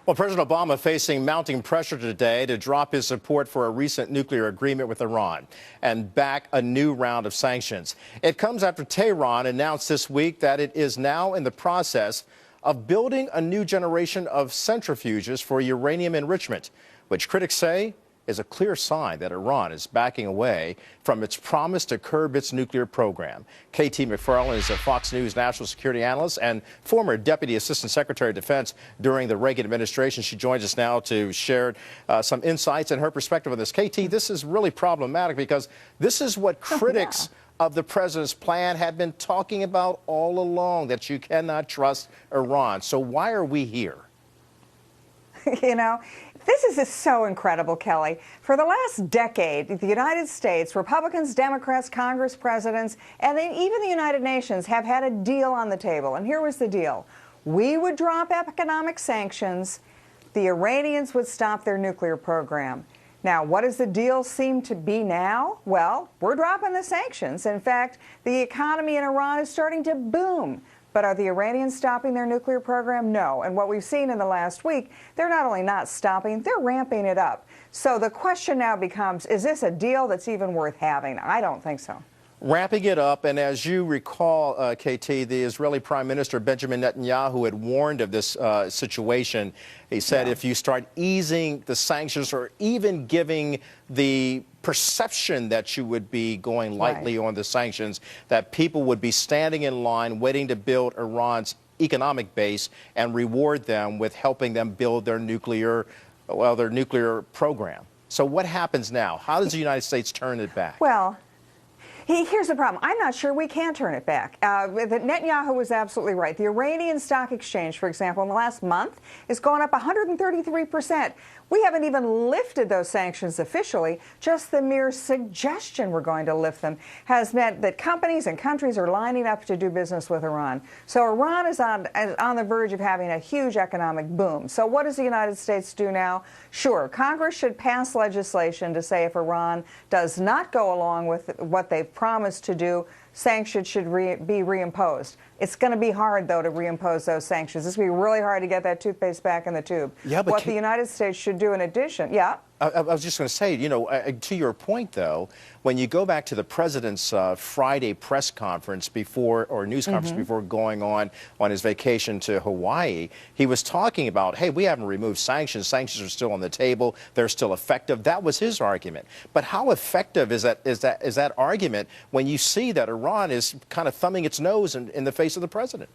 Well, President Obama facing mounting pressure today to drop his support for a recent nuclear agreement with Iran and back a new round of sanctions. It comes after Tehran announced this week that it is now in the process of building a new generation of centrifuges for uranium enrichment, which critics say is a clear sign that Iran is backing away from its promise to curb its nuclear program. KT McFarland is a Fox News national security analyst and former Deputy Assistant Secretary of Defense during the Reagan administration. She joins us now to share some insights and her perspective on this. KT, this is really problematic because this is what critics of the president's plan had been talking about all along, that you cannot trust Iran. So why are we here? You know, this is just so incredible, Kelly. For the last decade, the United States, Republicans, Democrats, Congress, presidents, and even the United Nations have had a deal on the table. And here was the deal. We would drop economic sanctions. The Iranians would stop their nuclear program. Now, what does the deal seem to be now? Well, we're dropping the sanctions. In fact, the economy in Iran is starting to boom. But are the Iranians stopping their nuclear program? No. And what we've seen in the last week, they're not only not stopping, they're ramping it up. So the question now becomes, is this a deal that's even worth having? I don't think so. Ramping it up, and as you recall, KT, the Israeli Prime Minister Benjamin Netanyahu had warned of this situation. He said if you start easing the sanctions or even giving the perception that you would be going lightly on the sanctions, that people would be standing in line waiting to build Iran's economic base and reward them with helping them build their nuclear program. So what happens now? How does the United States turn it back? Well, here's the problem. I'm not sure we can turn it back. Netanyahu was absolutely right. The Iranian Stock Exchange, for example, in the last month is going up 133%. We haven't even lifted those sanctions officially. Just the mere suggestion we're going to lift them has meant that companies and countries are lining up to do business with Iran. So Iran is on the verge of having a huge economic boom. So what does the United States do now? Sure, Congress should pass legislation to say if Iran does not go along with what they've promised to do, sanctions should be reimposed. It's going to be hard, though, to reimpose those sanctions. It's going to be really hard to get that toothpaste back in the tube. Yeah, but what the United States should do in addition, I was just going to say, you know, to your point, though, when you go back to the president's Friday press conference or news conference before going on his vacation to Hawaii, he was talking about, hey, we haven't removed sanctions. Sanctions are still on the table. They're still effective. That was his argument. But how effective is that argument when you see that Iran is kind of thumbing its nose in the face of the president?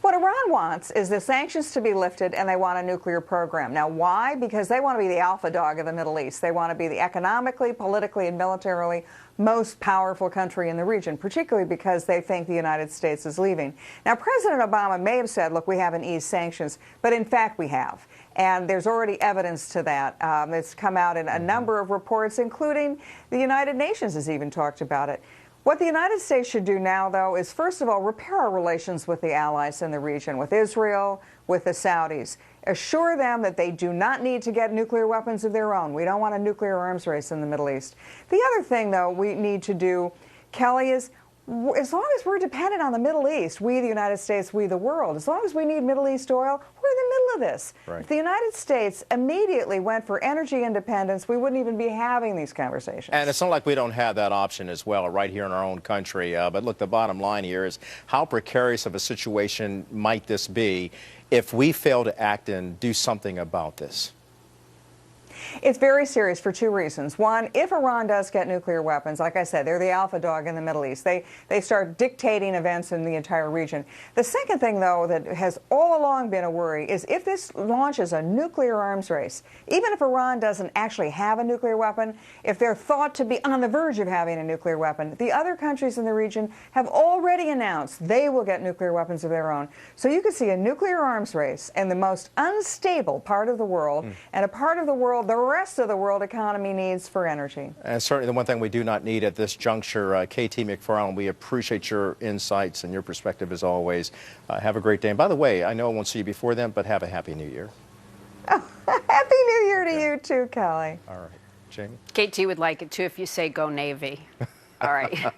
What Iran wants is the sanctions to be lifted, and they want a nuclear program. Now, why? Because they want to be the alpha dog of the Middle East. They want to be the economically, politically, and militarily most powerful country in the region, particularly because they think the United States is leaving. Now, President Obama may have said, look, we haven't eased sanctions, but in fact we have. And there's already evidence to that. It's come out in a number of reports, including the United Nations has even talked about it. What the United States should do now, though, is first of all repair our relations with the allies in the region, with Israel, with the Saudis. Assure them that they do not need to get nuclear weapons of their own. We don't want a nuclear arms race in the Middle East. The other thing, though, we need to do, Kelly, is as long as we're dependent on the Middle East, we, the United States, we, the world, as long as we need Middle East oil, we're in the middle of this. Right. If the United States immediately went for energy independence, we wouldn't even be having these conversations. And it's not like we don't have that option as well right here in our own country. But look, the bottom line here is how precarious of a situation might this be if we fail to act and do something about this? It's very serious for two reasons. One, if Iran does get nuclear weapons, like I said, they're the alpha dog in the Middle East. They start dictating events in the entire region. The second thing, though, that has all along been a worry is if this launches a nuclear arms race, even if Iran doesn't actually have a nuclear weapon, if they're thought to be on the verge of having a nuclear weapon, the other countries in the region have already announced they will get nuclear weapons of their own. So you could see a nuclear arms race in the most unstable part of the world and a part of the world the rest of the world economy needs for energy. And certainly the one thing we do not need at this juncture, KT McFarland, we appreciate your insights and your perspective as always. Have a great day. And by the way, I know I won't see you before then, but have a Happy New Year. Oh, Happy New Year to you too, Kelly. All right. Jamie? KT would like it too if you say go Navy. All right.